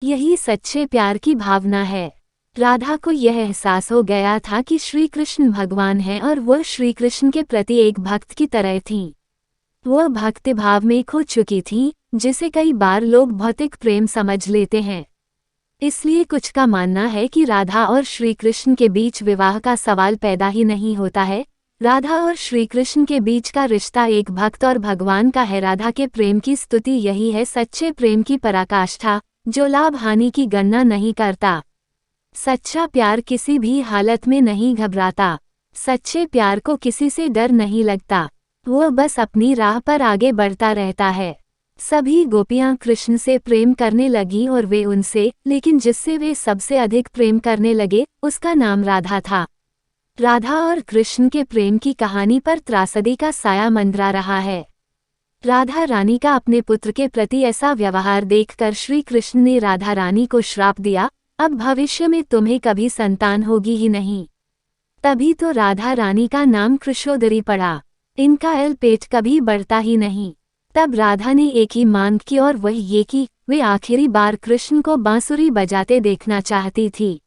यही सच्चे प्यार की भावना है। राधा को यह एहसास हो गया था कि श्री कृष्ण भगवान हैं और वह श्री कृष्ण के प्रति एक भक्त की तरह थीं। वह भक्ति भाव में खो चुकी थी, जिसे कई बार लोग भौतिक प्रेम समझ लेते हैं। इसलिए कुछ का मानना है कि राधा और श्री कृष्ण के बीच विवाह का सवाल पैदा ही नहीं होता है। राधा और श्री कृष्ण के बीच का रिश्ता एक भक्त और भगवान का है। राधा के प्रेम की स्तुति यही है सच्चे प्रेम की पराकाष्ठा, जो लाभ हानि की गणना नहीं करता। सच्चा प्यार किसी भी हालत में नहीं घबराता। सच्चे प्यार को किसी से डर नहीं लगता, वह बस अपनी राह पर आगे बढ़ता रहता है। सभी गोपियां कृष्ण से प्रेम करने लगी और वे उनसे, लेकिन जिससे वे सबसे अधिक प्रेम करने लगे उसका नाम राधा था। राधा और कृष्ण के प्रेम की कहानी पर त्रासदी का साया मंडरा रहा है। राधा रानी का अपने पुत्र के प्रति ऐसा व्यवहार देखकर श्री कृष्ण ने राधा रानी को श्राप दिया, अब भविष्य में तुम्हें कभी संतान होगी ही नहीं। तभी तो राधा रानी का नाम कृशोदरी पड़ा। इनका पेट कभी बढ़ता ही नहीं। तब राधा ने एक ही मांग की और वह ये कि वे आखिरी बार कृष्ण को बांसुरी बजाते देखना चाहती थी।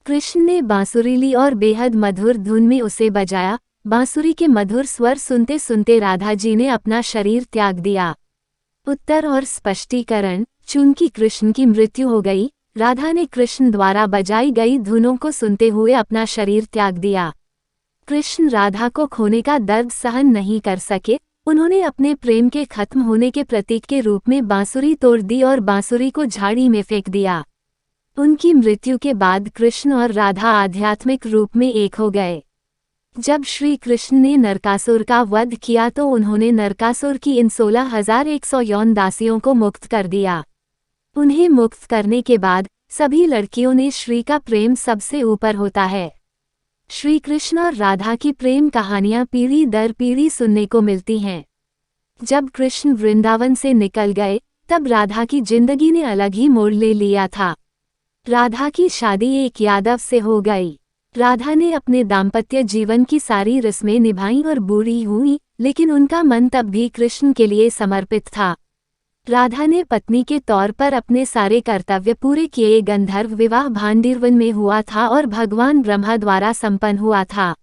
कृष्ण ने बांसुरी ली और बेहद मधुर धुन में उसे बजाया। बांसुरी के मधुर स्वर सुनते सुनते राधा जी ने अपना शरीर त्याग दिया। उत्तर और स्पष्टीकरण: चूंकि कृष्ण की मृत्यु हो गई, राधा ने कृष्ण द्वारा बजाई गई धुनों को सुनते हुए अपना शरीर त्याग दिया। कृष्ण राधा को खोने का दर्द सहन नहीं कर सके। उन्होंने अपने प्रेम के खत्म होने के प्रतीक के रूप में बांसुरी तोड़ दी और बांसुरी को झाड़ी में फेंक दिया। उनकी मृत्यु के बाद कृष्ण और राधा आध्यात्मिक रूप में एक हो गए। जब श्री कृष्ण ने नरकासुर का वध किया तो उन्होंने नरकासुर की इन 16,100 यौन दासियों को मुक्त कर दिया। उन्हें मुक्त करने के बाद सभी लड़कियों ने श्री का प्रेम सबसे ऊपर होता है। श्री कृष्ण और राधा की प्रेम कहानियां पीढ़ी दर पीढ़ी सुनने को मिलती हैं। जब कृष्ण वृंदावन से निकल गए, तब राधा की जिंदगी ने अलग ही मोड़ ले लिया था। राधा की शादी एक यादव से हो गई। राधा ने अपने दाम्पत्य जीवन की सारी रस्में निभाई और बूढ़ी हुई, लेकिन उनका मन तब भी कृष्ण के लिए समर्पित था। राधा ने पत्नी के तौर पर अपने सारे कर्तव्य पूरे किए। गंधर्व विवाह भांडिरवन में हुआ था और भगवान ब्रह्मा द्वारा संपन्न हुआ था।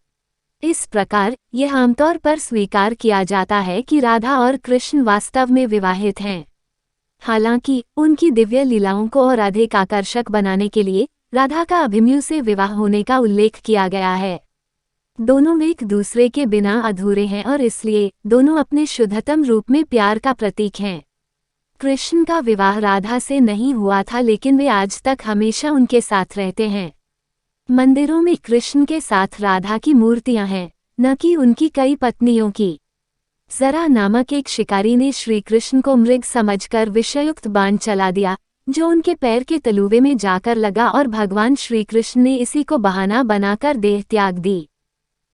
इस प्रकार यह आमतौर पर स्वीकार किया जाता है कि राधा और कृष्ण वास्तव में विवाहित हैं। हालांकि उनकी दिव्य लीलाओं को और अधिक आकर्षक बनाने के लिए राधा का अभिमन्यु से विवाह होने का उल्लेख किया गया है। दोनों एक दूसरे के बिना अधूरे हैं और इसलिए दोनों अपने शुद्धतम रूप में प्यार का प्रतीक हैं। कृष्ण का विवाह राधा से नहीं हुआ था, लेकिन वे आज तक हमेशा उनके साथ रहते हैं। मंदिरों में कृष्ण के साथ राधा की मूर्तियां हैं, न कि उनकी कई पत्नियों की। जरा नामक एक शिकारी ने श्री कृष्ण को मृग समझकर विषयुक्त बाण चला दिया, जो उनके पैर के तलुवे में जाकर लगा और भगवान श्री कृष्ण ने इसी को बहाना बनाकर देह त्याग दी।